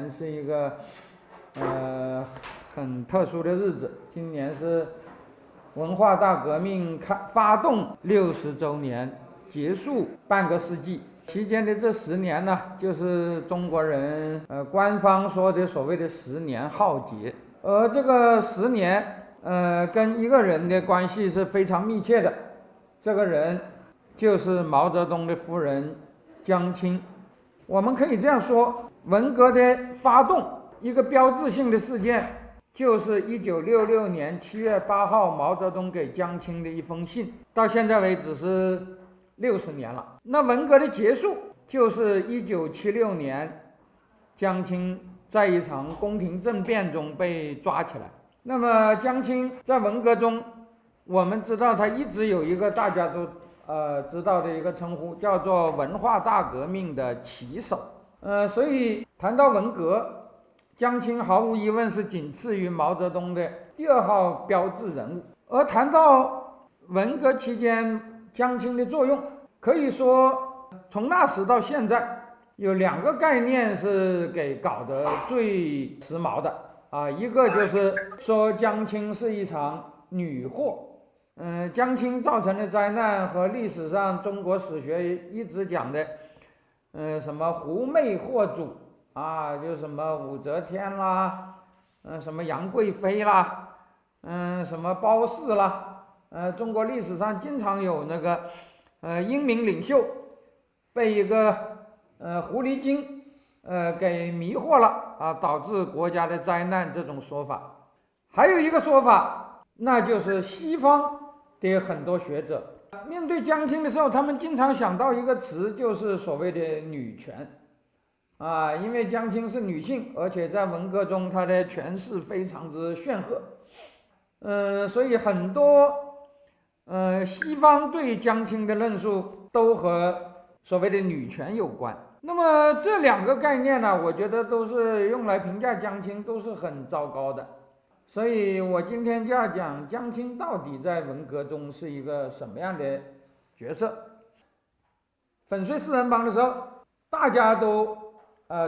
年是一个很特殊的日子，今年是文化大革命发动60周年，结束半个世纪。期间的这10年呢，就是中国人官方说的所谓的10年浩劫。而这个10年跟一个人的关系是非常密切的，这个人就是毛泽东的夫人江青。我们可以这样说，文革的发动一个标志性的事件，就是1966年7月8号毛泽东给江青的一封信，到现在为止是60年了。那文革的结束就是1976年江青在一场宫廷政变中被抓起来。那么江青在文革中，我们知道他一直有一个大家都知道的一个称呼，叫做文化大革命的旗手。所以谈到文革，江青毫无疑问是仅次于毛泽东的第2号标志人物。而谈到文革期间江青的作用，可以说从那时到现在有2个概念是给搞得最时髦的一个就是说江青是一场女祸。江青造成的灾难和历史上中国史学一直讲的什么狐媚祸主就什么武则天啦，什么杨贵妃啦，什么褒姒啦，中国历史上经常有那个英明领袖被一个狐狸精给迷惑了导致国家的灾难这种说法。还有一个说法，那就是西方的很多学者面对江青的时候，他们经常想到一个词，就是所谓的女权因为江青是女性，而且在文革中她的权势非常之显赫。所以很多西方对江青的论述都和所谓的女权有关。那么这2个概念呢，我觉得都是用来评价江青都是很糟糕的。所以我今天就要讲江青到底在文革中是一个什么样的角色。粉碎四人帮的时候，大家都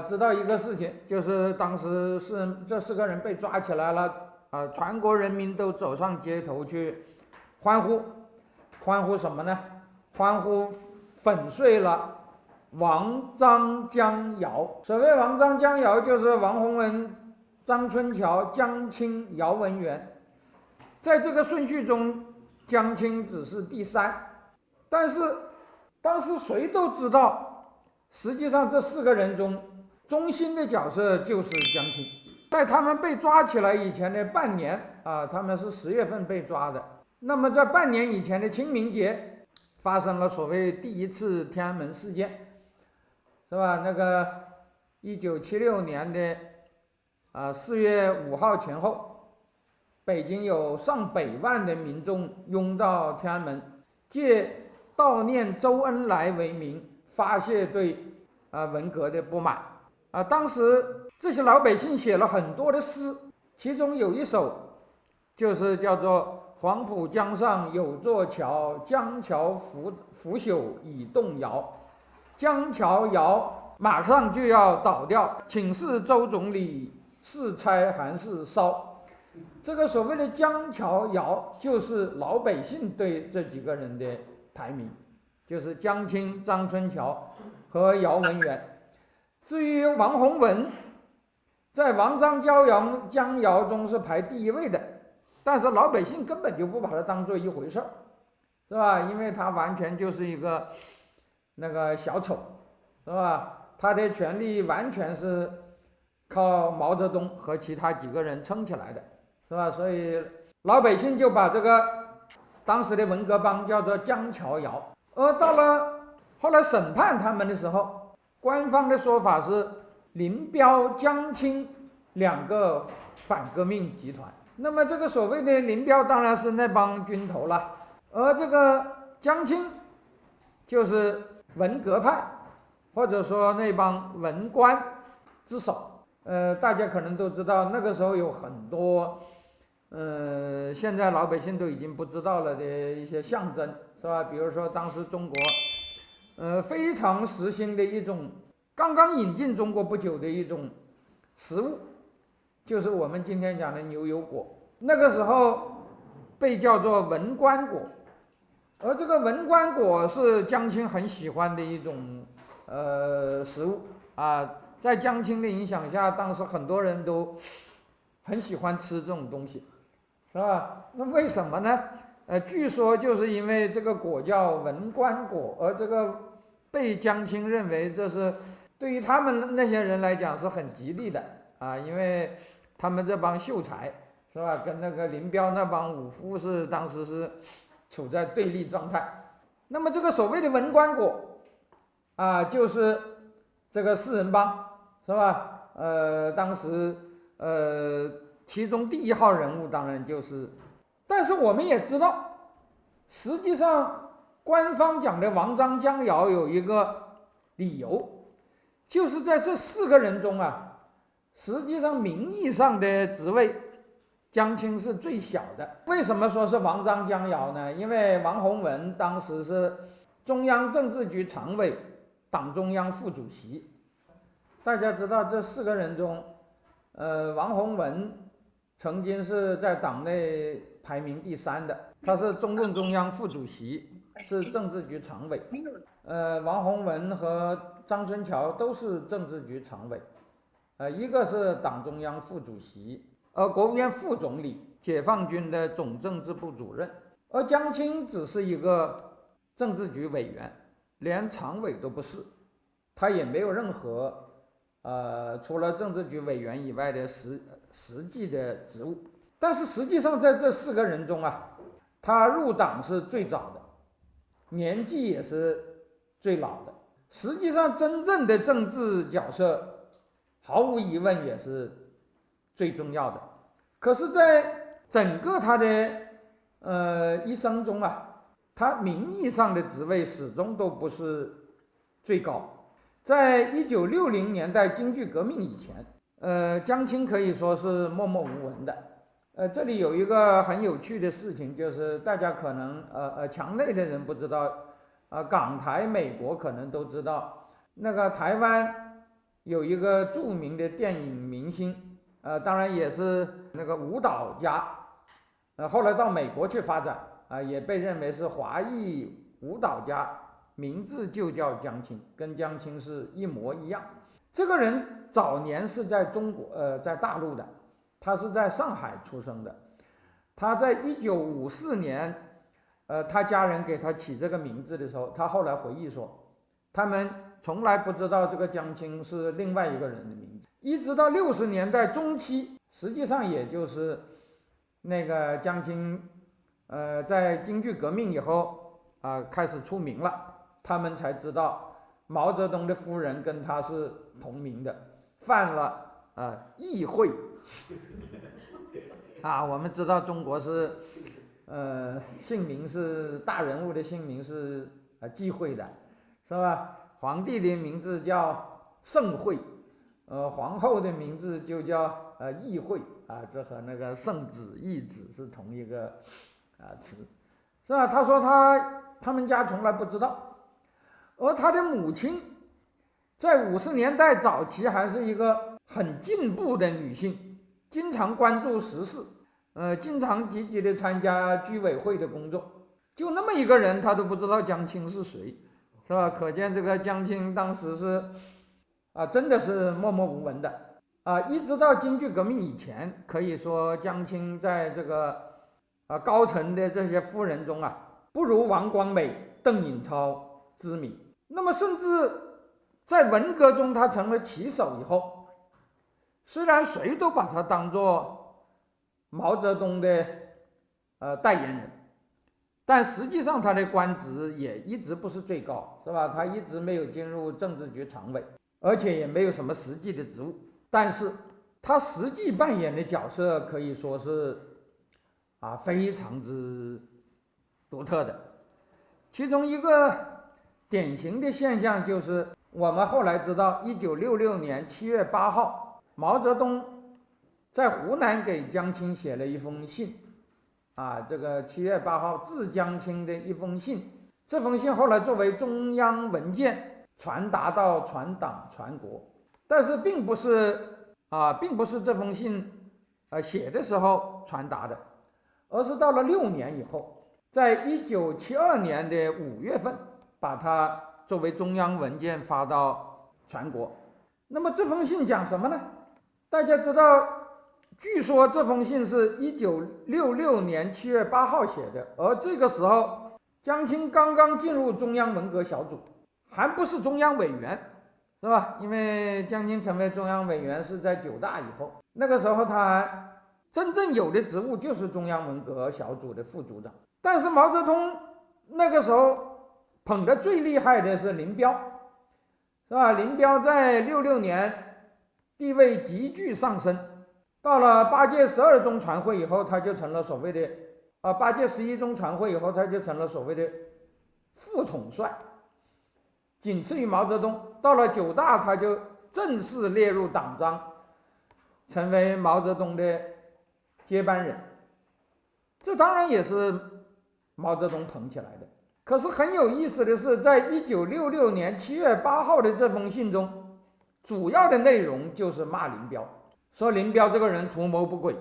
知道一个事情，就是当时这4个人被抓起来了全国人民都走上街头去欢呼什么呢？欢呼粉碎了王张江姚。所谓王张江姚，就是王洪文、张春桥、江青、姚文元。在这个顺序中，江青只是第3，但是当时谁都知道，实际上这4个人中中心的角色就是江青。在他们被抓起来以前的半年他们是10月份被抓的。那么在半年以前的清明节，发生了所谓第1次天安门事件，是吧？那个1976年的4月5号前后，北京有上百万的民众拥到天安门，借悼念周恩来为名，发泄对文革的不满当时这些老百姓写了很多的诗，其中有一首就是叫做黄浦江上有座桥，江桥腐朽已动摇，江桥摇马上就要倒掉，请示周总理是拆还是烧。这个所谓的江桥摇就是老百姓对这几个人的排名，就是江青、张春桥和姚文元。至于王洪文，在王张江姚中是排第1位的，但是老百姓根本就不把它当做一回事，是吧？因为他完全就是一个那个小丑，是吧？他的权力完全是靠毛泽东和其他几个人撑起来的，是吧？所以老百姓就把这个当时的文革帮叫做江桥姚。而到了后来审判他们的时候，官方的说法是林彪、江青2个反革命集团。那么这个所谓的林彪当然是那帮军头了，而这个江青就是文革派，或者说那帮文官之首。大家可能都知道，那个时候有很多现在老百姓都已经不知道了的一些象征，是吧？比如说当时中国非常时兴的一种刚刚引进中国不久的一种食物，就是我们今天讲的牛油果。那个时候被叫做文官果，而这个文官果是江青很喜欢的一种食物啊。在江青的影响下，当时很多人都很喜欢吃这种东西，是吧？那为什么呢？据说就是因为这个果叫文官果，而这个被江青认为这是对于他们那些人来讲是很吉利的啊，因为他们这帮秀才是吧，跟那个林彪那帮武夫当时是处在对立状态。那么这个所谓的文官果啊，就是这个四人帮是吧？当时其中第一号人物当然就是，但是我们也知道，实际上官方讲的王张江瑶有一个理由，就是在这4个人中啊，实际上名义上的职位，江青是最小的。为什么说是王张江瑶呢？因为王洪文当时是中央政治局常委、党中央副主席。大家知道这4个人中，王洪文曾经是在党内排名第3的，他是中共中央副主席，是政治局常委。王洪文和张春桥都是政治局常委，一个是党中央副主席，国务院副总理，解放军的总政治部主任，而江青只是一个政治局委员，连常委都不是，他也没有任何除了政治局委员以外的实际的职务。但是实际上在这4个人中啊，他入党是最早的，年纪也是最老的，实际上真正的政治角色毫无疑问也是最重要的。可是在整个他的一生中啊，他名义上的职位始终都不是最高。在1960年代京剧革命以前，江青可以说是默默无闻的。这里有一个很有趣的事情，就是大家可能墙内的人不知道，港台美国可能都知道，那个台湾有一个著名的电影明星，当然也是那个舞蹈家，后来到美国去发展，也被认为是华裔舞蹈家，名字就叫江青，跟江青是一模一样。这个人早年是在中国，在大陆的，他是在上海出生的。他在1954年，他家人给他起这个名字的时候，他后来回忆说，他们从来不知道这个江青是另外一个人的名字。一直到60年代中期，实际上也就是那个江青，在京剧革命以后开始出名了，他们才知道毛泽东的夫人跟他是同名的，犯了议会我们知道中国是姓名是大人物的姓名是忌讳的，是吧？皇帝的名字叫盛会，皇后的名字就叫议会这和那个圣旨懿旨是同一个词，是吧？他说他们家从来不知道，而他的母亲在50年代早期还是一个很进步的女性，经常关注时事，经常积极的参加居委会的工作。就那么一个人，他都不知道江青是谁，是吧？可见这个江青当时是真的是默默无闻的一直到京剧革命以前，可以说江青在这个高层的这些夫人中不如王光美、邓颖超知名。那么甚至在文革中他成了旗手以后，虽然谁都把他当作毛泽东的代言人，但实际上他的官职也一直不是最高，是吧？他一直没有进入政治局常委，而且也没有什么实际的职务。但是他实际扮演的角色可以说是非常之独特的。其中一个典型的现象就是我们后来知道1966年7月8号毛泽东在湖南给江青写了一封信这个7月8号致江青的一封信，这封信后来作为中央文件传达到全党全国，但是并不是并不是这封信写的时候传达的，而是到了6年以后，在1972年的5月份，把它作为中央文件发到全国。那么这封信讲什么呢？大家知道，据说这封信是1966年7月8号写的，而这个时候江青刚刚进入中央文革小组，还不是中央委员，是吧？因为江青成为中央委员是在9大以后，那个时候他真正有的职务就是中央文革小组的副组长。但是毛泽东那个时候捧得最厉害的是林彪，是吧？林彪在66年地位急剧上升，到了8届12中全会以后，他就成了所谓的8届11中全会以后，他就成了所谓的副统帅，仅次于毛泽东。到了9大，他就正式列入党章，成为毛泽东的接班人。这当然也是毛泽东捧起来的。可是很有意思的是，在1966年7月8号的这封信中，主要的内容就是骂林彪，说林彪这个人图谋不轨，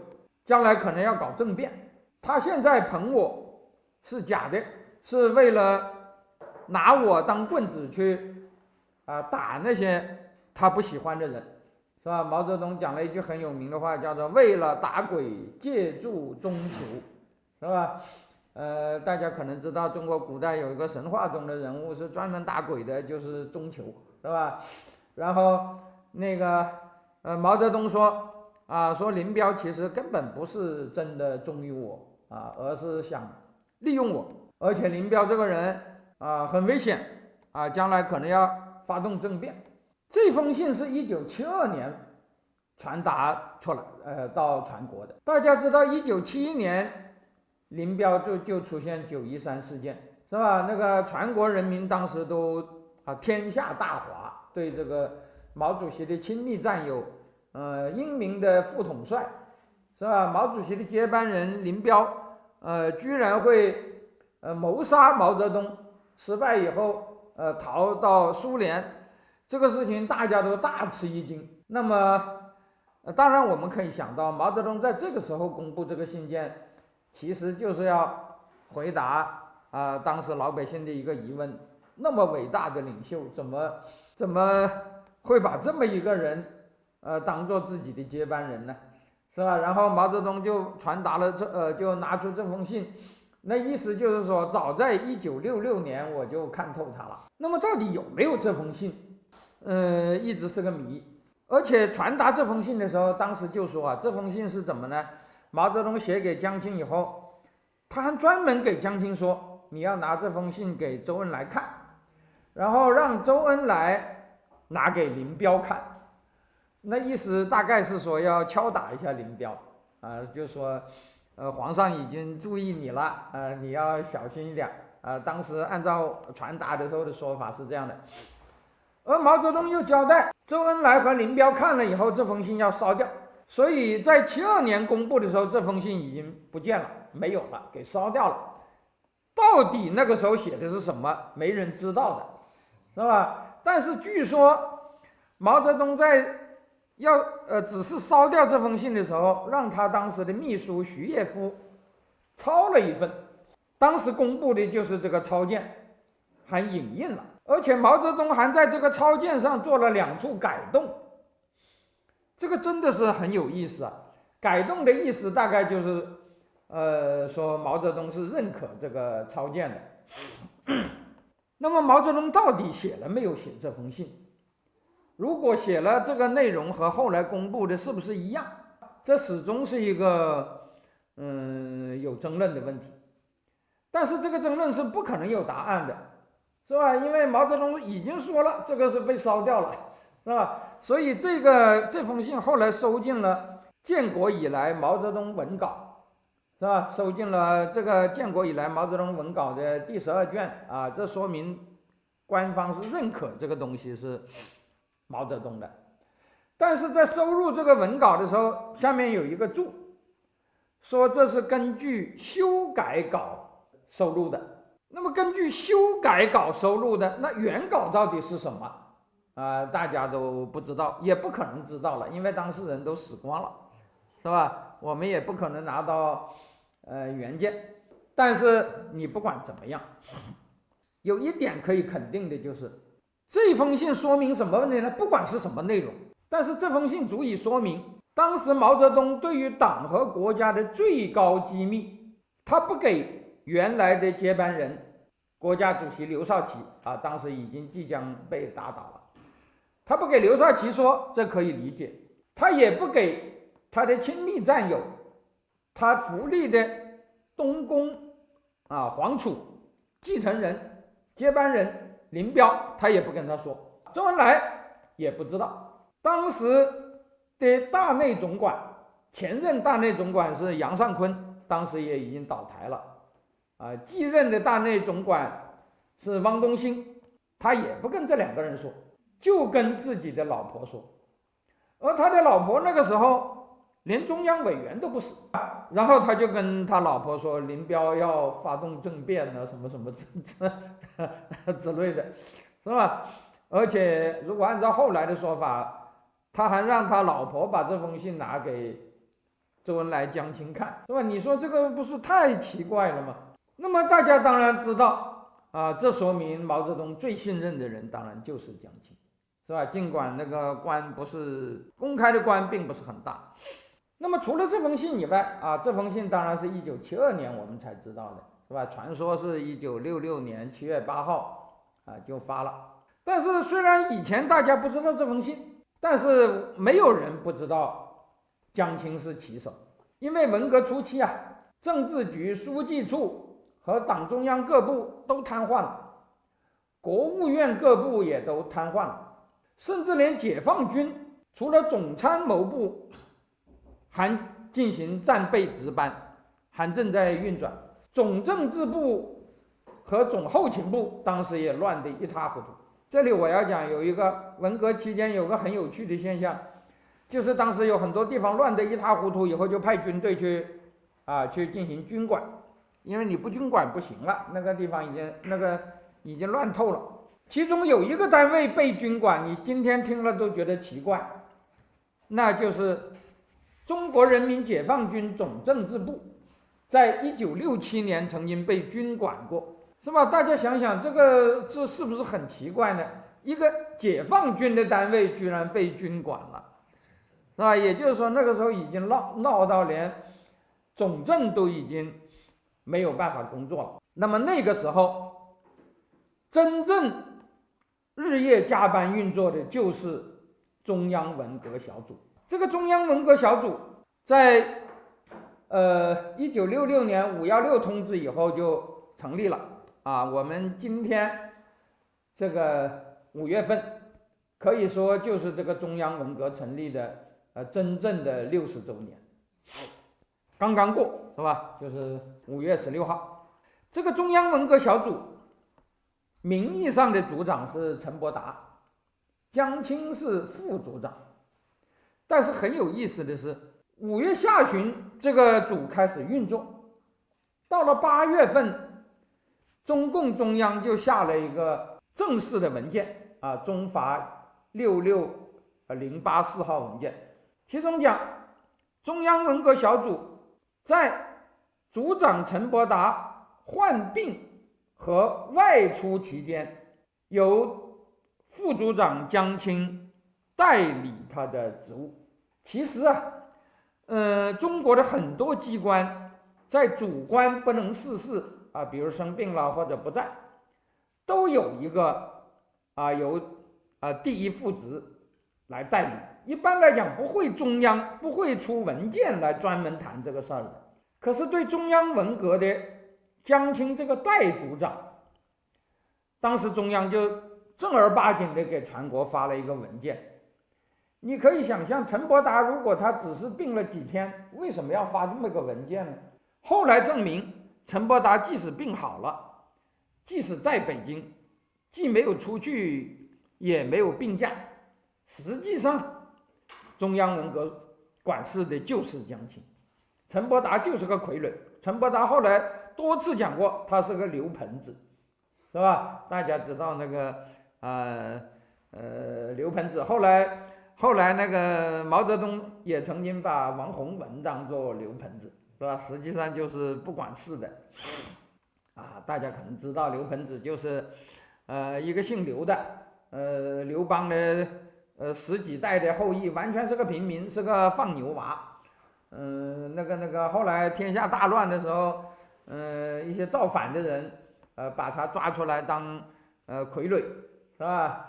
将来可能要搞政变。他现在捧我是假的，是为了拿我当棍子去打那些他不喜欢的人，是吧？毛泽东讲了一句很有名的话，叫做为了打鬼借助中求，是吧？大家可能知道中国古代有一个神话中的人物是专门打鬼的，就是中求，是吧？然后那个毛泽东说说林彪其实根本不是真的忠于我而是想利用我，而且林彪这个人很危险将来可能要发动政变。这封信是1972年传达出来到全国的。大家知道1971年林彪就出现913事件，是吧？那个全国人民当时都天下大哗，对这个毛主席的亲密战友英明的副统帅，是吧？毛主席的接班人林彪居然会谋杀毛泽东，失败以后逃到苏联，这个事情大家都大吃一惊。那么当然我们可以想到，毛泽东在这个时候公布这个信件，其实就是要回答当时老百姓的一个疑问：那么伟大的领袖，怎么会把这么一个人当做自己的接班人呢？是吧？然后毛泽东就传达了就拿出这封信，那意思就是说，早在1966年我就看透他了。那么到底有没有这封信？一直是个谜。而且传达这封信的时候，当时就说这封信是怎么呢？毛泽东写给江青以后，他还专门给江青说，你要拿这封信给周恩来看，然后让周恩来拿给林彪看。那意思大概是说要敲打一下林彪就说皇上已经注意你了你要小心一点当时按照传达的时候的说法是这样的。而毛泽东又交代周恩来和林彪看了以后，这封信要烧掉。所以在72年公布的时候，这封信已经不见了，没有了，给烧掉了。到底那个时候写的是什么，没人知道的，是吧？但是据说毛泽东在只是烧掉这封信的时候，让他当时的秘书徐业夫抄了一份，当时公布的就是这个抄件，还影印了，而且毛泽东还在这个抄件上做了2处改动。这个真的是很有意思改动的意思大概就是说毛泽东是认可这个抄件的。那么毛泽东到底写了没有写这封信？如果写了，这个内容和后来公布的是不是一样？这始终是一个有争论的问题。但是这个争论是不可能有答案的，是吧？因为毛泽东已经说了，这个是被烧掉了，是吧？所以这封信后来收进了建国以来毛泽东文稿，是吧？收进了这个建国以来毛泽东文稿的第12卷这说明官方是认可这个东西是毛泽东的。但是在收入这个文稿的时候，下面有一个注，说这是根据修改稿收录的。那么根据修改稿收录的，那原稿到底是什么大家都不知道，也不可能知道了，因为当事人都死光了，是吧？我们也不可能拿到原件。但是你不管怎么样，有一点可以肯定的就是，这封信说明什么问题呢？不管是什么内容，但是这封信足以说明，当时毛泽东对于党和国家的最高机密，他不给原来的接班人国家主席刘少奇当时已经即将被打倒了，他不给刘少奇说，这可以理解，他也不给他的亲密战友，他福利的东宫皇储继承人接班人林彪，他也不跟他说，周恩来也不知道。当时的大内总管，前任大内总管是杨尚昆，当时也已经倒台了继任的大内总管是汪东兴，他也不跟这两个人说，就跟自己的老婆说，而他的老婆那个时候连中央委员都不是，然后他就跟他老婆说林彪要发动政变什么什么之类的，是吧？而且如果按照后来的说法，他还让他老婆把这封信拿给周恩来、江青看，是吧？你说这个不是太奇怪了吗？那么大家当然知道这说明毛泽东最信任的人当然就是江青，是吧？尽管那个官不是公开的官，并不是很大。那么除了这封信以外这封信当然是1972年我们才知道的，是吧？传说是1966年7月8号就发了。但是虽然以前大家不知道这封信，但是没有人不知道江青是旗手，因为文革初期政治局、书记处和党中央各部都瘫痪了，国务院各部也都瘫痪了，甚至连解放军除了总参谋部还进行战备值班，还正在运转，总政治部和总后勤部当时也乱得一塌糊涂。这里我要讲，有一个文革期间有个很有趣的现象，就是当时有很多地方乱得一塌糊涂，以后就派军队去进行军管，因为你不军管不行了，那个地方已经乱透了。其中有一个单位被军管，你今天听了都觉得奇怪，那就是中国人民解放军总政治部，在1967年曾经被军管过，是吧？大家想想，这是不是很奇怪呢？一个解放军的单位居然被军管了，是吧？也就是说，那个时候已经闹到连总政都已经没有办法工作了。那么那个时候，真正日夜加班运作的就是中央文革小组。这个中央文革小组在1966年516通知以后就成立了我们今天这个5月份可以说就是这个中央文革成立的真正的60周年，刚刚过，是吧？就是5月16号。这个中央文革小组名义上的组长是陈伯达，江青是副组长。但是很有意思的是，5月下旬这个组开始运作，到了8月份，中共中央就下了一个正式的文件中法6608号文件，其中讲中央文革小组在组长陈伯达患病和外出期间，由副组长江青代理他的职务。其实中国的很多机关在主官不能逝世比如生病了或者不在，都有一个由第一副职来代理。一般来讲，中央不会出文件来专门谈这个事儿的。可是对中央文革的江青这个代组长，当时中央就正儿八经的给全国发了一个文件。你可以想象，陈伯达如果他只是病了几天，为什么要发这么个文件呢？后来证明，陈伯达即使病好了，即使在北京，既没有出去，也没有病假，实际上中央文革管事的就是江青，陈伯达就是个傀儡。陈伯达后来多次讲过，他是个刘盆子，是吧？大家知道那个刘盆子。后来那个毛泽东也曾经把王洪文当作刘盆子，是吧？实际上就是不管事的。大家可能知道刘盆子就是一个姓刘的，刘邦的十几代的后裔，完全是个平民，是个放牛娃。后来天下大乱的时候，一些造反的人把他抓出来当傀儡，是吧？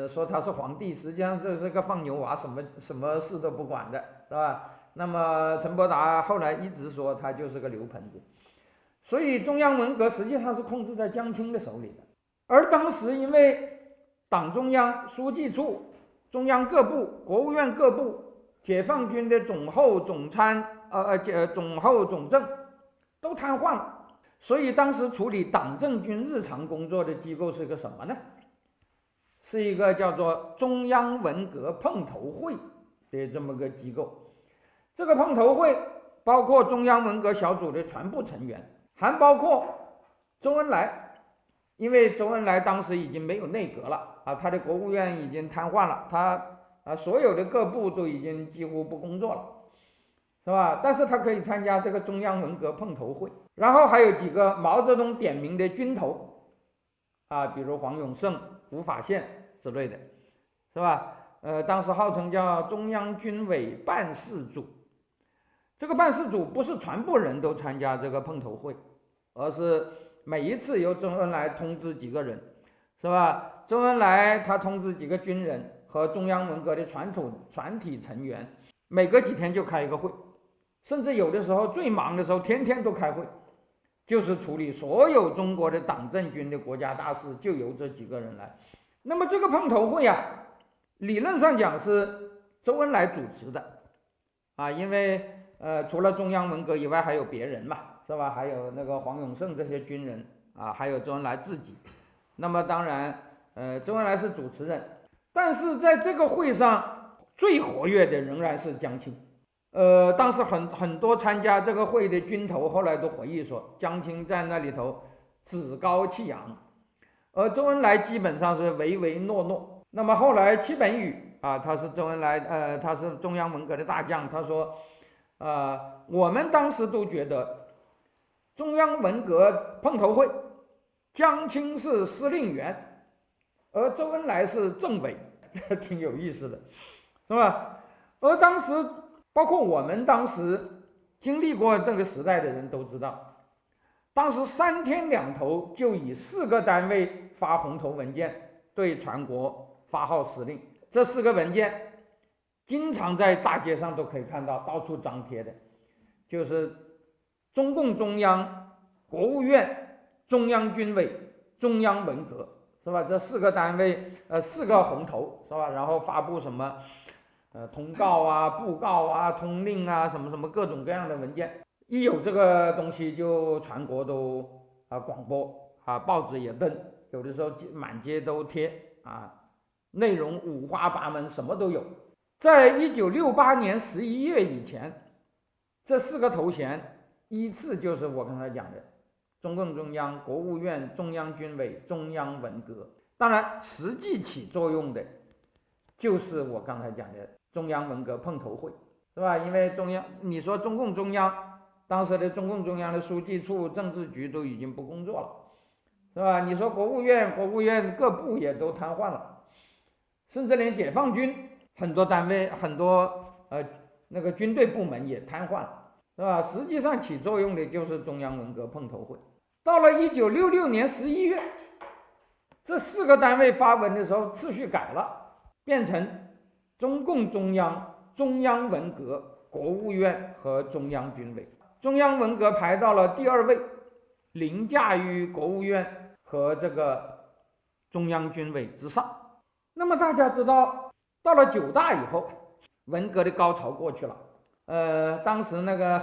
说他是皇帝，实际上这是个放牛娃，什么事都不管的，是吧？那么陈伯达后来一直说他就是个刘盆子。所以中央文革实际上是控制在江青的手里的，而当时因为党中央、书记处、中央各部、国务院各部、解放军的总后、总参、总后、总政都瘫痪了，所以当时处理党政军日常工作的机构是个什么呢？是一个叫做中央文革碰头会的这么个机构。这个碰头会包括中央文革小组的全部成员，还包括周恩来，因为周恩来当时已经没有内阁了他的国务院已经瘫痪了，他所有的各部都已经几乎不工作了，是吧？但是他可以参加这个中央文革碰头会。然后还有几个毛泽东点名的军头比如黄永胜、吴法宪之类的，是吧？当时号称叫中央军委办事组。这个办事组不是全部人都参加这个碰头会，而是每一次由周恩来通知几个人，是吧？周恩来他通知几个军人和中央文革的全体成员，每隔几天就开一个会，甚至有的时候最忙的时候天天都开会，就是处理所有中国的党政军的国家大事，就由这几个人来。那么这个碰头会理论上讲是周恩来主持的因为除了中央文革以外还有别人嘛，是吧？还有那个黄永胜这些军人还有周恩来自己。那么当然周恩来是主持人，但是在这个会上最活跃的仍然是江青。当时很多参加这个会的军头后来都回忆说，江青在那里头趾高气扬，而周恩来基本上是唯唯诺诺。那么后来戚本禹他是周恩来他是中央文革的大将，他说我们当时都觉得中央文革碰头会江青是司令员，而周恩来是政委，这挺有意思的，是吧？而当时包括我们当时经历过这个时代的人都知道，当时3天2头就以4个单位发红头文件对全国发号施令，这4个文件经常在大街上都可以看到，到处张贴的，就是中共中央、国务院、中央军委、中央文革，是吧？这4个单位4个红头，是吧？然后发布什么通告布告通令什么什么各种各样的文件，一有这个东西就全国都广播报纸也登，有的时候满街都贴内容五花八门，什么都有。在1968年11月以前，这4个头衔依次就是我刚才讲的中共中央、国务院、中央军委、中央文革。当然实际起作用的就是我刚才讲的中央文革碰头会，是吧？因为中央，你说中共中央，当时的中共中央的书记处、政治局都已经不工作了，是吧？你说国务院各部也都瘫痪了，甚至连解放军很多单位、很多那个军队部门也瘫痪了，是吧？实际上起作用的就是中央文革碰头会。到了1966年11月，这4个单位发文的时候次序改了，变成中共中央、中央文革、国务院和中央军委。中央文革排到了第2位，凌驾于国务院和这个中央军委之上。那么大家知道，到了9大以后，文革的高潮过去了。当时那个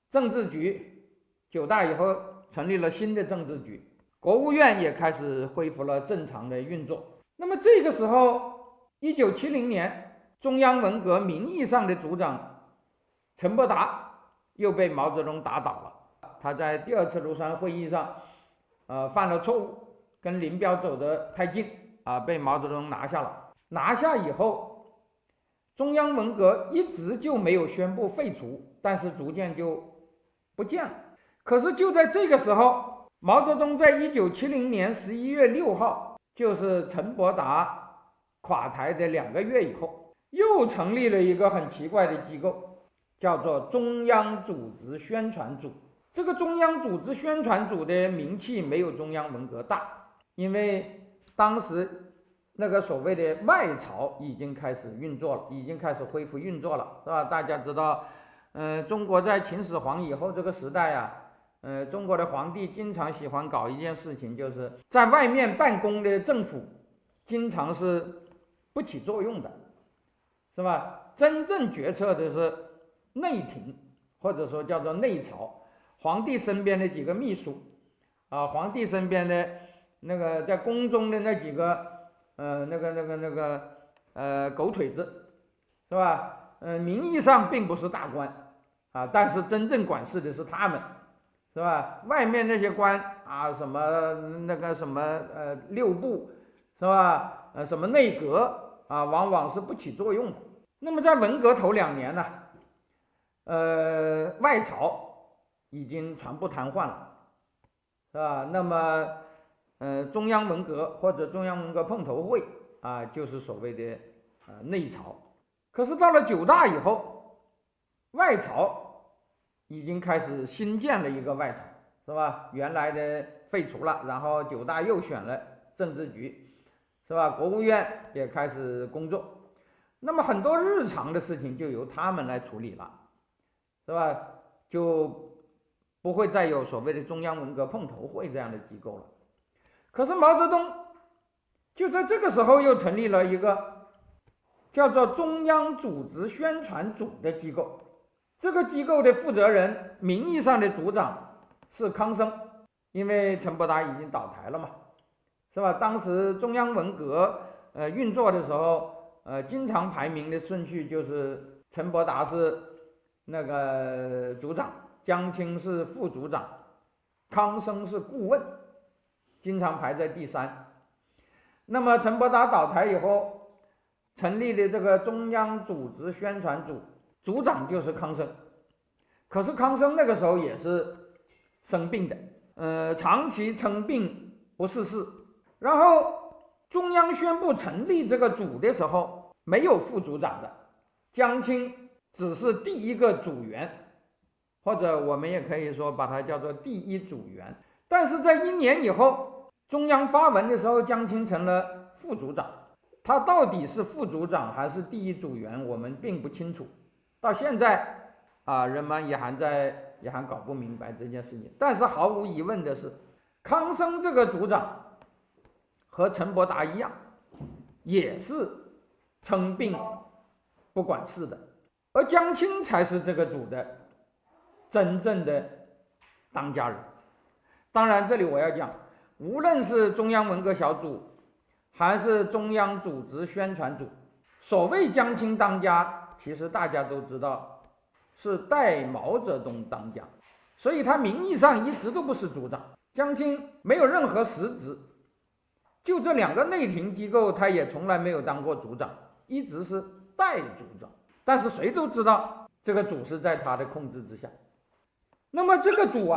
政治局9大以后成立了新的政治局，国务院也开始恢复了正常的运作。那么这个时候，1970年，中央文革名义上的组长陈伯达又被毛泽东打倒了。他在第2次庐山会议上，犯了错误，跟林彪走得太近，被毛泽东拿下了。拿下以后，中央文革一直就没有宣布废除，但是逐渐就不见了。可是就在这个时候，毛泽东在1970年11月6号，就是陈伯达垮台的2个月以后，又成立了一个很奇怪的机构，叫做中央组织宣传组。这个中央组织宣传组的名气没有中央文革大，因为当时那个所谓的外朝已经开始运作了，已经开始恢复运作了，是吧？大家知道，中国在秦始皇以后这个时代啊，中国的皇帝经常喜欢搞一件事情，就是在外面办公的政府经常是不起作用的，是吧？真正决策的是内廷，或者说叫做内朝，皇帝身边的几个秘书皇帝身边的那个在宫中的那几个狗腿子，是吧？名义上并不是大官但是真正管事的是他们，是吧？外面那些官什么六部，是吧？什么内阁往往是不起作用的。那么在文革头2年呢，外朝已经全部瘫痪了，是吧？那么中央文革或者中央文革碰头会就是所谓的内朝。可是到了9大以后，外朝已经开始新建了一个外朝，是吧？原来的废除了，然后9大又选了政治局，是吧？国务院也开始工作，那么很多日常的事情就由他们来处理了，是吧？就不会再有所谓的中央文革碰头会这样的机构了。可是毛泽东就在这个时候又成立了一个叫做中央组织宣传组的机构，这个机构的负责人，名义上的组长是康生，因为陈伯达已经倒台了嘛，是吧？当时中央文革运作的时候，经常排名的顺序就是陈伯达是那个组长，江青是副组长，康生是顾问，经常排在第3。那么陈伯达倒台以后，成立的这个中央组织宣传组，组长就是康生。可是康生那个时候也是生病的，长期称病不逝世。然后中央宣布成立这个组的时候，没有副组长的，江青只是第一个组员，或者我们也可以说把它叫做第1组员。但是在1年以后，中央发文的时候，江青成了副组长，他到底是副组长还是第1组员，我们并不清楚。到现在人们也还搞不明白这件事情。但是毫无疑问的是，康生这个组长和陈伯达一样，也是称病不管事的，而江青才是这个组的真正的当家人。当然这里我要讲，无论是中央文革小组还是中央组织宣传组，所谓江青当家，其实大家都知道是代毛泽东当家，所以他名义上一直都不是组长。江青没有任何实职，就这2个内廷机构他也从来没有当过组长，一直是代组长。但是谁都知道这个组是在他的控制之下。那么这个组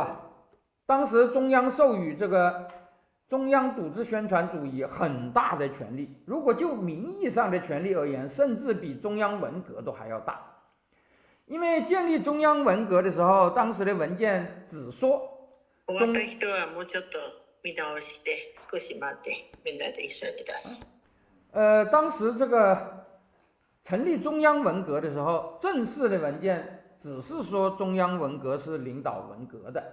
当时中央授予这个中央组织宣传组以很大的权力，如果就名义上的权力而言，甚至比中央文革都还要大。因为建立中央文革的时候，当时的文件只说当时这个成立中央文革的时候，正式的文件只是说中央文革是领导文革的，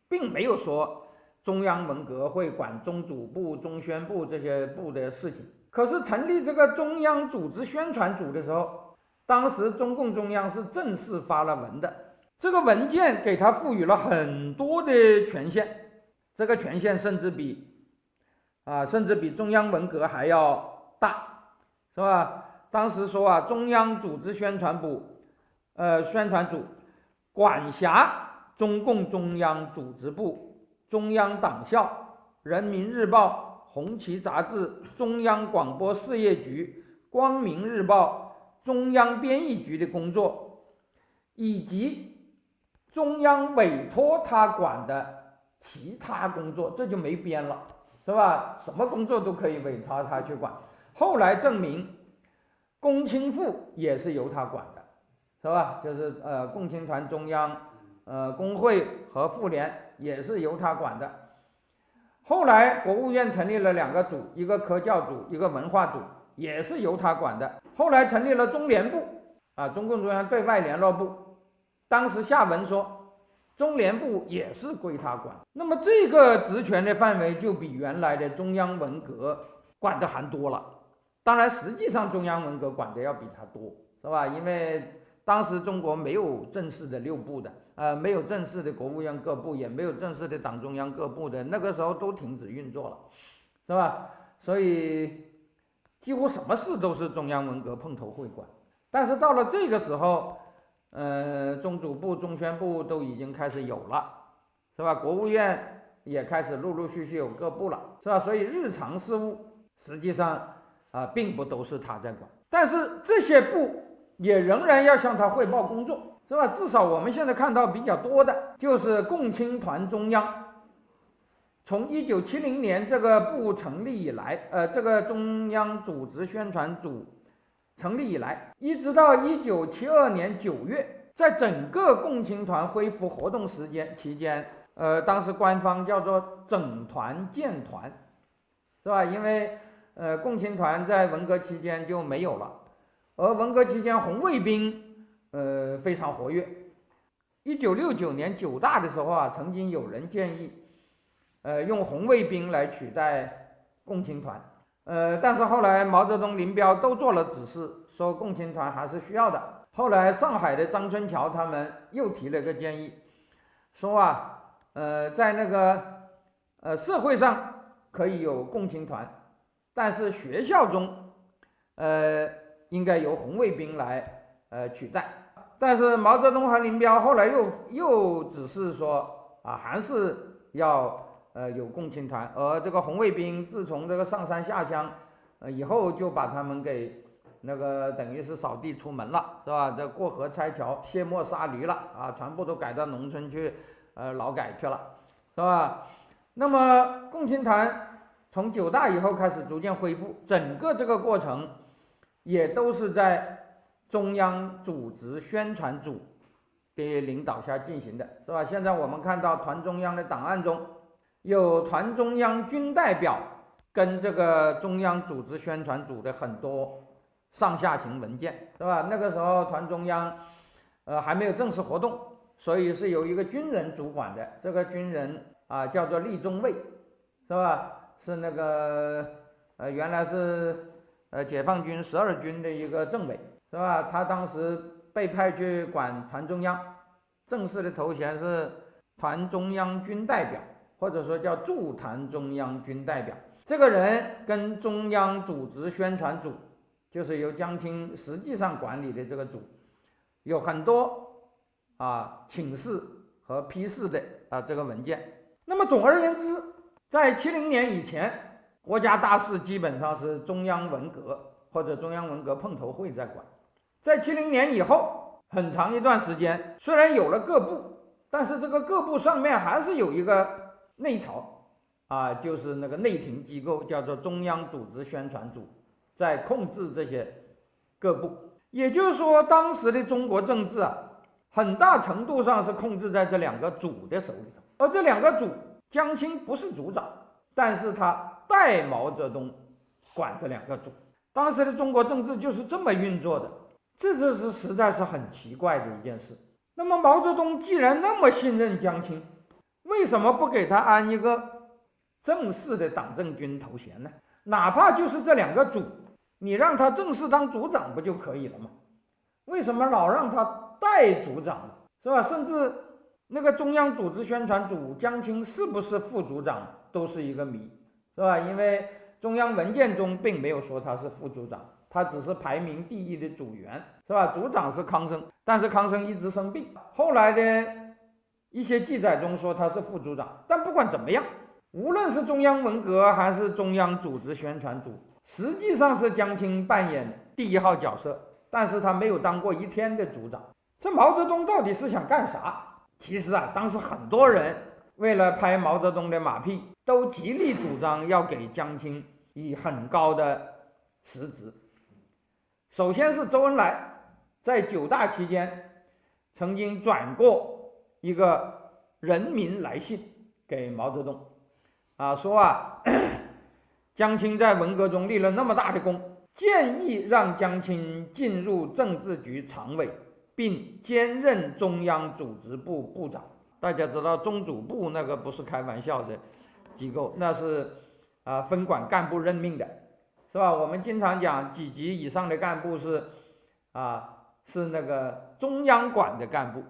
并没有说中央文革会管中组部、中宣部这些部的事情。可是成立这个中央组织宣传组的时候，当时中共中央是正式发了文的，这个文件给他赋予了很多的权限，这个权限甚至比中央文革还要大，是吧？当时说中央组织宣传组管辖中共中央组织部、中央党校、人民日报、红旗杂志、中央广播事业局、光明日报、中央编译局的工作，以及中央委托他管的其他工作，这就没边了，是吧？什么工作都可以委托他去管。后来证明，共青赋也是由他管的，是吧？就是共青团中央、工会和妇联也是由他管的。后来国务院成立了2个组，一个科教组，一个文化组，也是由他管的。后来成立了中联部，中共中央对外联络部，当时下文说中联部也是归他管。那么这个职权的范围就比原来的中央文革管得还多了。当然实际上中央文革管的要比他多，是吧？因为当时中国没有正式的6部的，没有正式的国务院各部，也没有正式的党中央各部的，那个时候都停止运作了，是吧？所以几乎什么事都是中央文革碰头会管。但是到了这个时候，中组部、中宣部都已经开始有了，是吧？国务院也开始陆陆续续有各部了，是吧？所以日常事务实际上并不都是他在管，但是这些部也仍然要向他汇报工作，是吧？至少我们现在看到比较多的就是共青团中央，从1970年这个部成立以来，这个中央组织宣传组成立以来，一直到1972年9月，在整个共青团恢复活动期间，当时官方叫做整团建团，是吧？因为共青团在文革期间就没有了，而文革期间红卫兵非常活跃。1969年9大的时候曾经有人建议用红卫兵来取代共青团，但是后来毛泽东、林彪都做了指示，说共青团还是需要的。后来上海的张春桥他们又提了个建议，说在那个社会上可以有共青团，但是学校中应该由红卫兵来取代。但是毛泽东和林彪后来又指示说还是要有共青团，而这个红卫兵自从这个上山下乡以后，就把他们给那个等于是扫地出门了，是吧？这过河拆桥、卸磨杀驴了全部都改到农村去劳改去了，是吧？那么共青团从9大以后开始逐渐恢复，整个这个过程也都是在中央组织宣传组的领导下进行的，是吧？现在我们看到团中央的档案中有团中央军代表跟这个中央组织宣传组的很多上下行文件，是吧？那个时候团中央还没有正式活动，所以是由一个军人主管的，这个军人叫做厉中尉，是吧？是那个原来是解放军12军的一个政委，是吧？他当时被派去管团中央，正式的头衔是团中央军代表，或者说叫驻团中央军代表。这个人跟中央组织宣传组，就是由江青实际上管理的这个组，有很多请示和批示的这个文件。那么总而言之，在70年以前，国家大事基本上是中央文革或者中央文革碰头会在管。在70年以后，很长一段时间，虽然有了各部，但是这个各部上面还是有一个内曹就是那个内廷机构，叫做中央组织宣传组，在控制这些各部。也就是说，当时的中国政治很大程度上是控制在这2个组的手里头。而这2个组，江青不是组长，但是他代毛泽东管这2个组。当时的中国政治就是这么运作的，这是实在是很奇怪的一件事。那么毛泽东既然那么信任江青，为什么不给他安一个正式的党政军头衔呢？哪怕就是这2个组，你让他正式当组长不就可以了吗？为什么老让他代组长，是吧？甚至那个中央组织宣传组江青是不是副组长都是一个谜，是吧？因为中央文件中并没有说他是副组长，他只是排名第1的组员，是吧？组长是康生，但是康生一直生病，后来的一些记载中说他是副组长。但不管怎么样，无论是中央文革还是中央组织宣传组，实际上是江青扮演第一号角色，但是他没有当过一天的组长。这毛泽东到底是想干啥？其实当时很多人为了拍毛泽东的马屁，都极力主张要给江青以很高的实职。首先是周恩来在9大期间曾经转过一个人民来信给毛泽东，说江青在文革中立了那么大的功，建议让江青进入政治局常委，并兼任中央组织部部长。大家知道中组部那个不是开玩笑的机构，那是分管干部任命的，是吧？我们经常讲几级以上的干部是那个中央管的干部。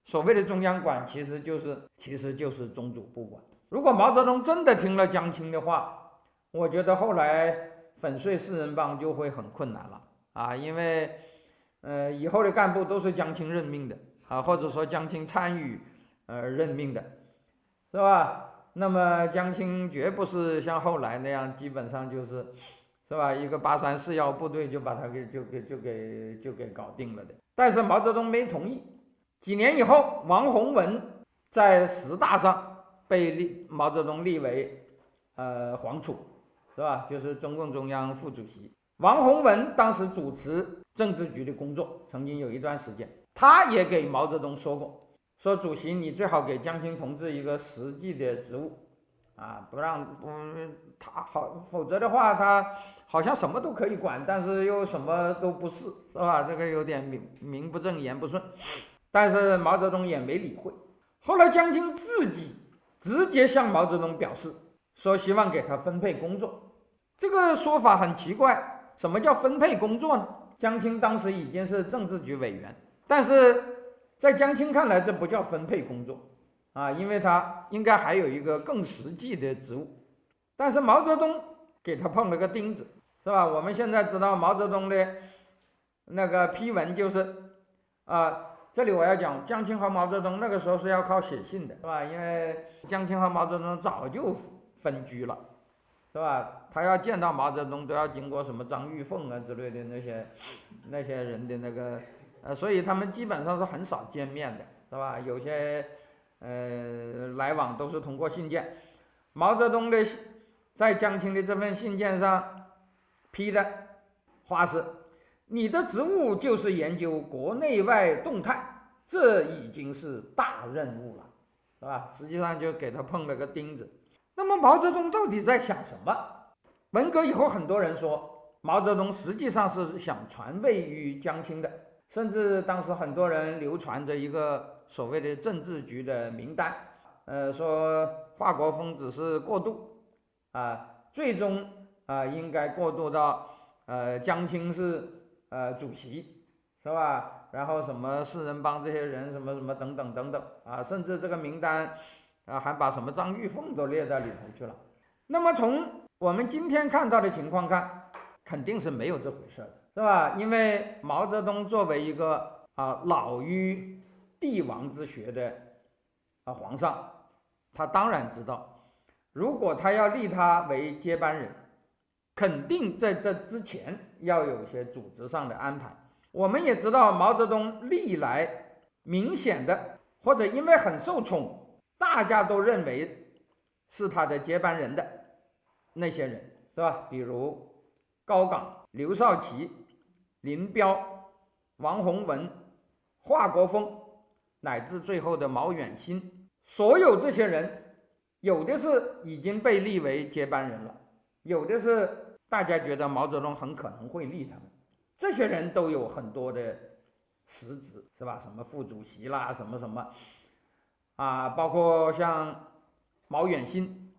所谓的中央管其实就是中组部管。如果毛泽东真的听了江青的话，我觉得后来粉碎四人帮就会很困难了因为以后的干部都是江青任命的或者说江青参与任命的，是吧？那么江青绝不是像后来那样，基本上是吧？一个8341部队就把他给搞定了的。但是毛泽东没同意。几年以后，王洪文在10大上被毛泽东立为皇储，是吧？就是中共中央副主席。王洪文当时主持政治局的工作，曾经有一段时间，他也给毛泽东说过，说主席你最好给江青同志一个实际的职务不让他好，否则的话他好像什么都可以管，但是又什么都不是，是吧？这个有点名不正言不顺。但是毛泽东也没理会。后来江青自己直接向毛泽东表示，说希望给他分配工作。这个说法很奇怪，什么叫分配工作呢？江青当时已经是政治局委员，但是在江青看来这不叫分配工作因为他应该还有一个更实际的职务。但是毛泽东给他碰了个钉子，是吧？我们现在知道毛泽东的那个批文就是这里我要讲，江青和毛泽东那个时候是要靠写信的，是吧？因为江青和毛泽东早就分居了，是吧？他要见到毛泽东都要经过什么张玉凤之类的那些人的那个所以他们基本上是很少见面的，是吧？有些来往都是通过信件。毛泽东的在江青的这份信件上批的话是：你的职务就是研究国内外动态，这已经是大任务了，是吧？实际上就给他碰了个钉子。那么毛泽东到底在想什么？文革以后，很多人说毛泽东实际上是想传位于江青的，甚至当时很多人流传着一个所谓的政治局的名单，说华国锋只是过渡最终应该过渡到江青是主席，是吧？然后什么四人帮这些人什么什么等等等等甚至这个名单还把什么张玉凤都列在里头去了。那么从我们今天看到的情况看，肯定是没有这回事的，是吧？因为毛泽东作为一个老于帝王之学的皇上，他当然知道，如果他要立他为接班人，肯定在这之前要有一些组织上的安排。我们也知道毛泽东历来明显的或者因为很受宠，大家都认为是他的接班人的那些人，是吧？比如高岗、刘少奇、林彪、王洪文、华国锋，乃至最后的毛远新，所有这些人有的是已经被立为接班人了，有的是大家觉得毛泽东很可能会立他们。这些人都有很多的实职，是吧？什么副主席啦，什么什么包括像毛远新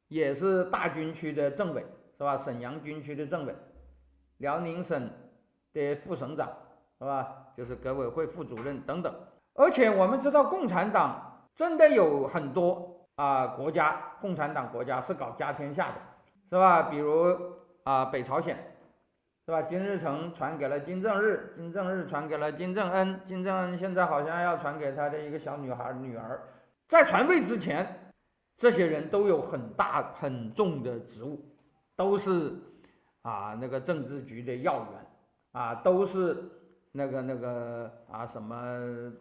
也是大军区的政委，是吧？沈阳军区的政委，辽宁省的副省长，是吧？就是革委会副主任等等。而且我们知道共产党真的有很多国家，共产党国家是搞家天下的，是吧？比如北朝鲜，是吧？金日成传给了金正日，金正日传给了金正恩，金正恩现在好像要传给他的一个小女儿。在传位之前，这些人都有很大很重的职务，都是那个政治局的要员都是那个什么，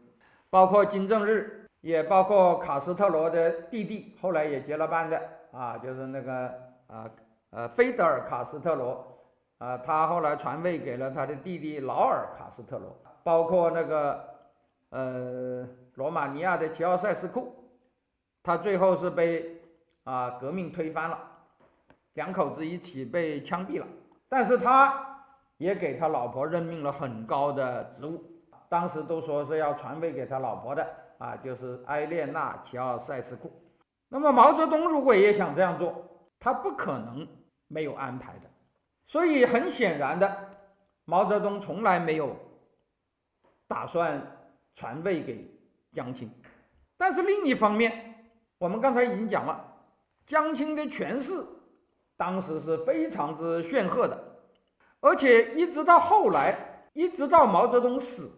包括金正日，也包括卡斯特罗的弟弟，后来也结了伴的就是那个菲德尔·卡斯特罗他后来传位给了他的弟弟劳尔·卡斯特罗，包括那个罗马尼亚的齐奥塞斯库，他最后是被革命推翻了，两口子一起被枪毙了，但是他也给他老婆任命了很高的职务，当时都说是要传位给他老婆的就是埃列娜·齐奥塞斯库。那么毛泽东如果也想这样做，他不可能没有安排的。所以很显然的，毛泽东从来没有打算传位给江青。但是另一方面，我们刚才已经讲了，江青的权势当时是非常之显赫的，而且一直到后来，一直到毛泽东死，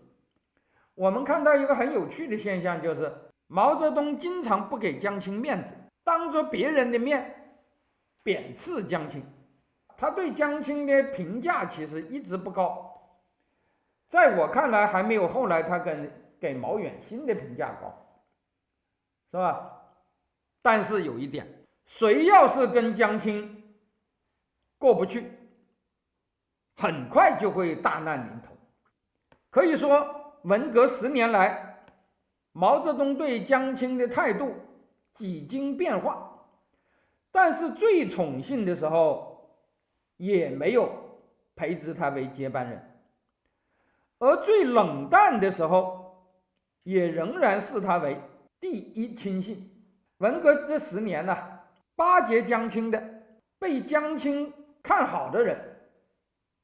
我们看到一个很有趣的现象，就是毛泽东经常不给江青面子，当着别人的面贬斥江青。他对江青的评价其实一直不高，在我看来还没有后来他给毛远新的评价高，是吧？但是有一点，谁要是跟江青过不去，很快就会大难临头。可以说文革10年来，毛泽东对江青的态度几经变化，但是最宠幸的时候也没有培植他为接班人，而最冷淡的时候也仍然视他为第一亲信。文革这10年呢，巴结江青的，被江青看好的人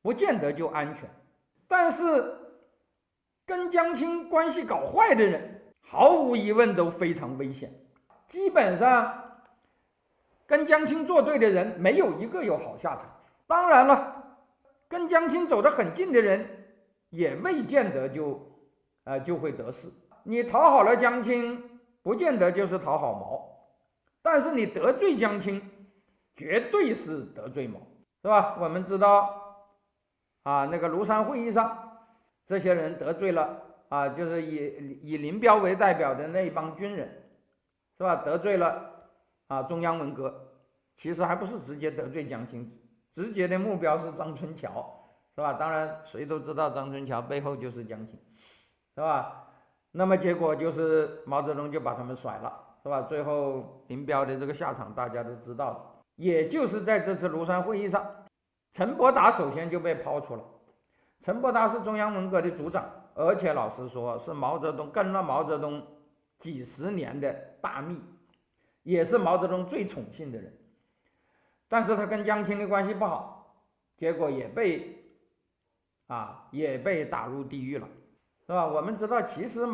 不见得就安全，但是跟江青关系搞坏的人毫无疑问都非常危险。基本上跟江青作对的人没有一个有好下场。当然了，跟江青走得很近的人也未见得就会得势。你讨好了江青，不见得就是讨好毛，但是你得罪江青，绝对是得罪毛，是吧？我们知道那个庐山会议上，这些人得罪了就是以林彪为代表的那帮军人，是吧？得罪了中央文革，其实还不是直接得罪江青，直接的目标是张春桥，是吧？当然谁都知道张春桥背后就是江青，是吧？那么结果就是毛泽东就把他们甩了，是吧？最后林彪的这个下场大家都知道了。也就是在这次庐山会议上，陈伯达首先就被抛出了。陈伯达是中央文革的组长，而且老实说是毛泽东跟了毛泽东几十年的大秘，也是毛泽东最宠幸的人。但是他跟江青的关系不好，结果也被打入地狱了，是吧？我们知道，其实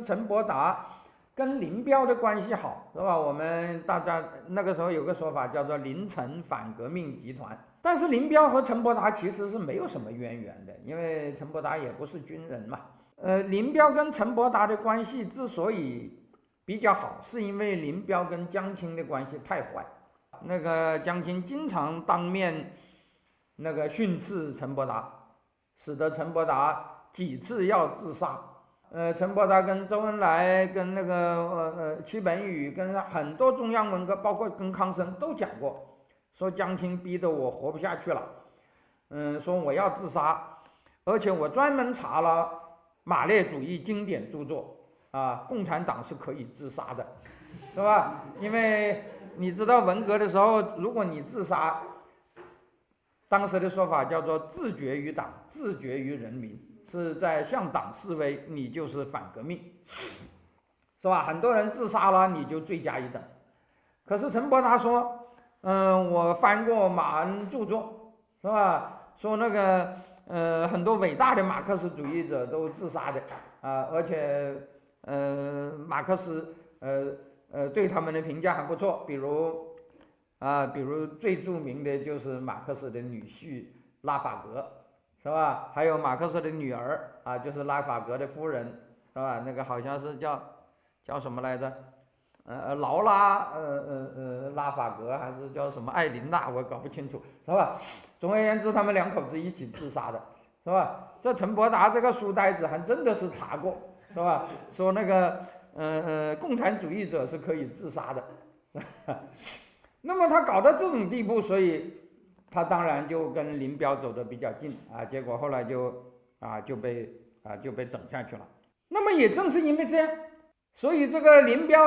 陈伯达跟林彪的关系好，是吧？我们大家那个时候有个说法叫做林陈反革命集团，但是林彪和陈伯达其实是没有什么渊源的，因为陈伯达也不是军人嘛。林彪跟陈伯达的关系之所以比较好，是因为林彪跟江青的关系太坏。那个江青经常当面那个训斥陈伯达，使得陈伯达几次要自杀。陈伯达跟周恩来、跟那个戚本禹、跟很多中央文革，包括跟康生都讲过，说江青逼得我活不下去了，说我要自杀，而且我专门查了马列主义经典著作共产党是可以自杀的，是吧？因为你知道文革的时候，如果你自杀，当时的说法叫做自绝于党，自绝于人民，是在向党示威，你就是反革命，是吧？很多人自杀了，你就罪加一等。可是陈伯达说，我翻过马恩著作，是吧？说那个很多伟大的马克思主义者都自杀的而且马克思对他们的评价还不错，比如最著名的就是马克思的女婿拉法格，是吧？还有马克思的女儿就是拉法格的夫人，是吧？那个好像是叫什么来着？劳拉拉法格还是叫什么艾琳娜，我搞不清楚，是吧？总而言之，他们两口子一起自杀的，是吧？这陈伯达这个书呆子还真的是查过，是吧？说那个共产主义者是可以自杀的。那么他搞到这种地步，所以他当然就跟林彪走得比较近啊，结果后来就被整下去了。那么也正是因为这样，所以这个林彪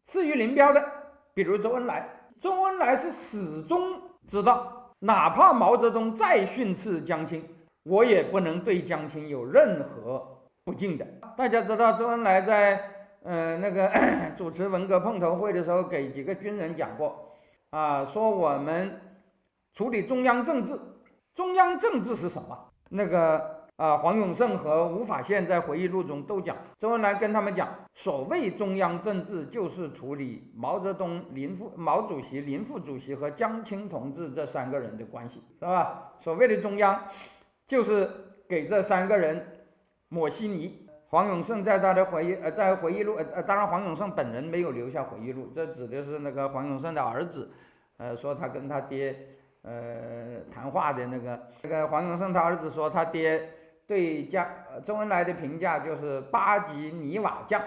至于林彪的，比如周恩来，周恩来是始终知道，哪怕毛泽东再训斥江青，我也不能对江青有任何不敬的。大家知道周恩来在那个主持文革碰头会的时候，给几个军人讲过啊，说我们处理中央政治，中央政治是什么？那个黄永胜和吴法宪在回忆录中都讲，周恩来跟他们讲，所谓中央政治就是处理毛泽东、毛主席、林副主席和江青同志这三个人的关系，是吧？所谓的中央，就是给这三个人抹稀泥。黄永胜在他的回忆录，当然黄永胜本人没有留下回忆录，这指的是那个黄永胜的儿子，说他跟他爹谈话的那个黄永胜他儿子说他爹对周恩来的评价就是8级泥瓦匠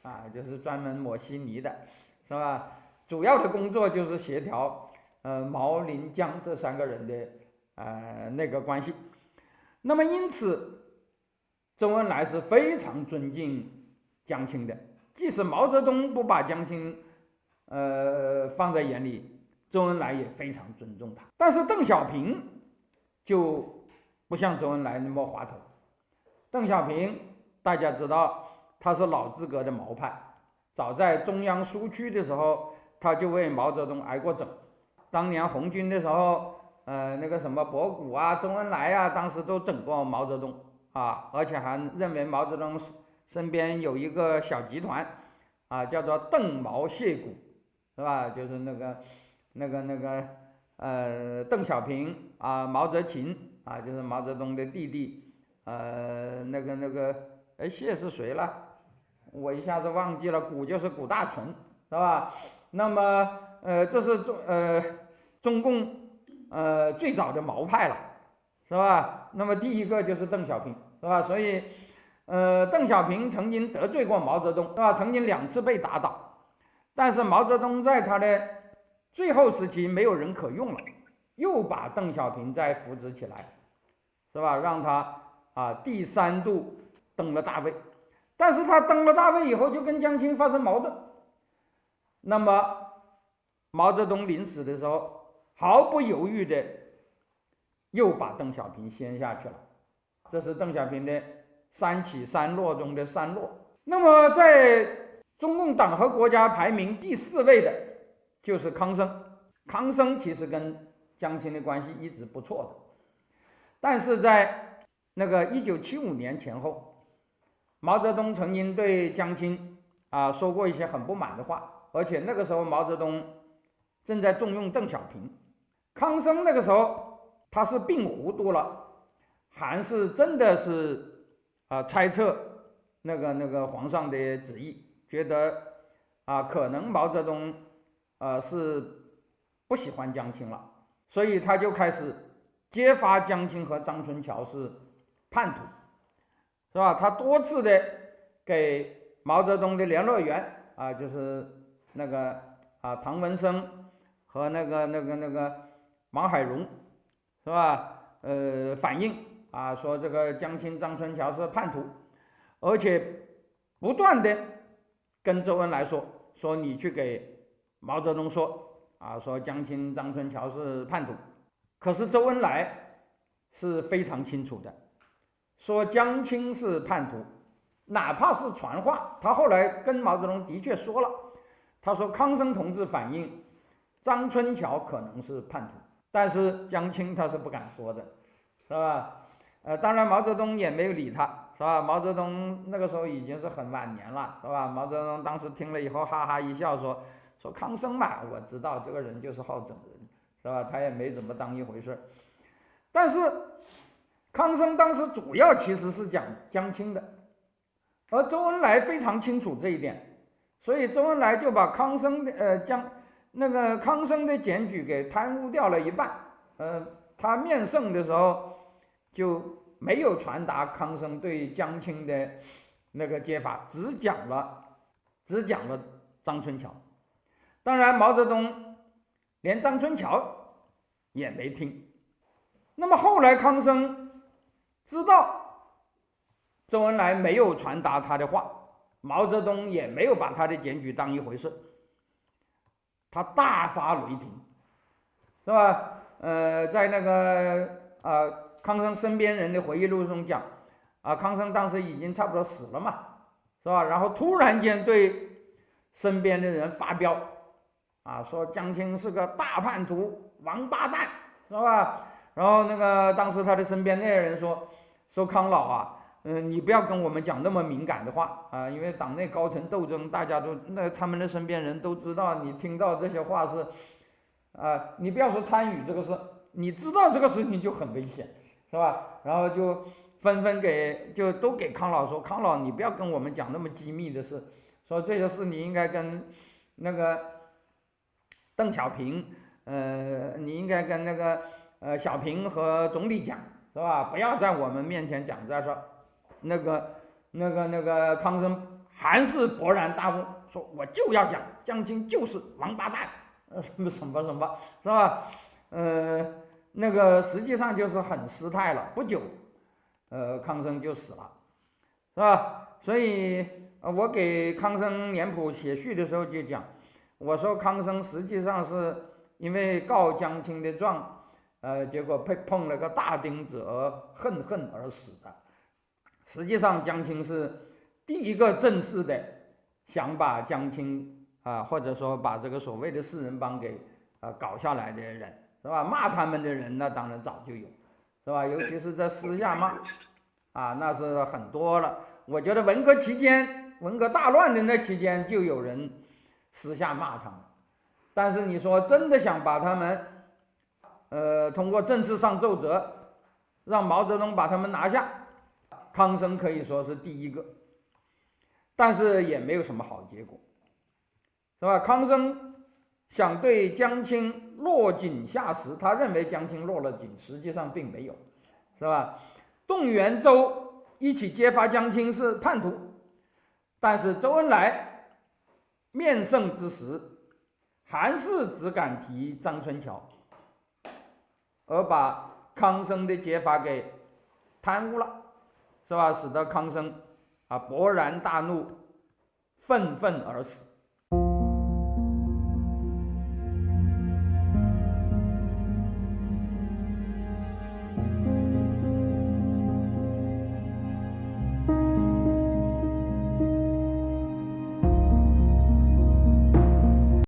啊，就是专门抹稀泥的，是吧？主要的工作就是协调毛林江这三个人的那个关系。那么因此周恩来是非常尊敬江青的，即使毛泽东不把江青放在眼里，周恩来也非常尊重他。但是邓小平就不像周恩来那么滑头。邓小平大家知道他是老资格的毛派，早在中央苏区的时候他就为毛泽东挨过整。当年红军的时候那个什么博古啊、周恩来啊，当时都整过毛泽东啊，而且还认为毛泽东身边有一个小集团啊，叫做邓毛谢古，是吧？就是邓小平啊，毛泽勤啊，就是毛泽东的弟弟，谢是谁了？我一下子忘记了。古就是古大纯，是吧？那么这是中共最早的毛派了，是吧？那么第一个就是邓小平，是吧？所以邓小平曾经得罪过毛泽东，是吧？曾经2次被打倒，但是毛泽东在他的最后时期没有人可用了，又把邓小平再扶植起来，是吧？让他第3度登了大位。但是他登了大位以后就跟江青发生矛盾，那么毛泽东临死的时候毫不犹豫的又把邓小平掀下去了，这是邓小平的3起3落中的3落。那么在中共党和国家排名第4位的就是康生。康生其实跟江青的关系一直不错的，但是在那个1975年前后，毛泽东曾经对江青说过一些很不满的话，而且那个时候毛泽东正在重用邓小平。康生那个时候他是病糊涂了，还是真的是猜测那个皇上的旨意，觉得可能毛泽东是不喜欢江青了，所以他就开始揭发江青和张春桥是叛徒，是吧？他多次的给毛泽东的联络员就是那个唐文生和那个王海荣，是吧？反映说这个江青、张春桥是叛徒，而且不断的跟周恩来说你去给毛泽东说江青、张春桥是叛徒。可是周恩来是非常清楚的，说江青是叛徒，哪怕是传话，他后来跟毛泽东的确说了，他说康生同志反映张春桥可能是叛徒，但是江青他是不敢说的，是吧？当然毛泽东也没有理他，是吧？毛泽东那个时候已经是很晚年了，是吧？毛泽东当时听了以后哈哈一笑说康生嘛，我知道这个人就是好整人，是吧？他也没怎么当一回事。但是康生当时主要其实是讲江青的，而周恩来非常清楚这一点，所以周恩来就把康生的将那个康生的检举给贪污掉了一半。他面圣的时候就没有传达康生对江青的那个揭发，只讲了张春桥。当然，毛泽东连张春桥也没听。那么后来康生知道周恩来没有传达他的话，毛泽东也没有把他的检举当一回事，他大发雷霆，是吧？在那个康生身边人的回忆录中讲，康生当时已经差不多死了嘛，是吧？然后突然间对身边的人发飙，说江青是个大叛徒、王八蛋，是吧？然后那个当时他的身边那些人说康老啊，你不要跟我们讲那么敏感的话啊，因为党内高层斗争，大家都他们的身边人都知道，你听到这些话是你不要说参与这个事，你知道这个事情就很危险，是吧？然后就纷纷就都给康老说，康老你不要跟我们讲那么机密的事，说这些事你应该跟那个邓小平，你应该跟那个小平和总理讲，是吧？不要在我们面前讲。再说那个康生还是勃然大悟，说我就要讲江青就是王八蛋，什么，是吧？那个实际上就是很失态了。不久，康生就死了，是吧？所以我给康生年谱写序的时候就讲，我说康生实际上是因为告江青的状，结果碰了个大钉子而恨而死的。实际上江青是第一个正式的想把江青或者说把这个所谓的四人帮给搞下来的人，是吧？骂他们的人呢，当然早就有，是吧？尤其是在私下骂那是很多了。我觉得文革期间，文革大乱的那期间就有人私下骂他们，但是你说真的想把他们通过政治上奏折让毛泽东把他们拿下，康生可以说是第一个，但是也没有什么好结果，是吧？康生想对江青落井下石，他认为江青落了井，实际上并没有，是吧？动员周一起揭发江青是叛徒，但是周恩来面圣之时还是只敢提张春桥，而把康生的揭发给贪污了，是吧？使得康生勃然大怒，愤而死。